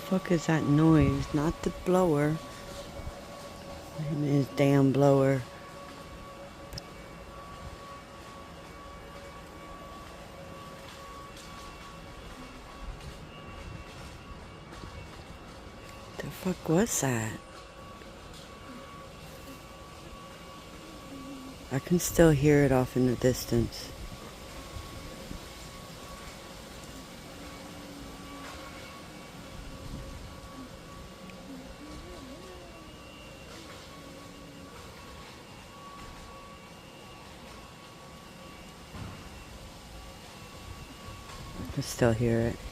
Fuck is that noise? Not the blower. And his damn blower. The fuck was that? I can still hear it off in the distance. I can still hear it.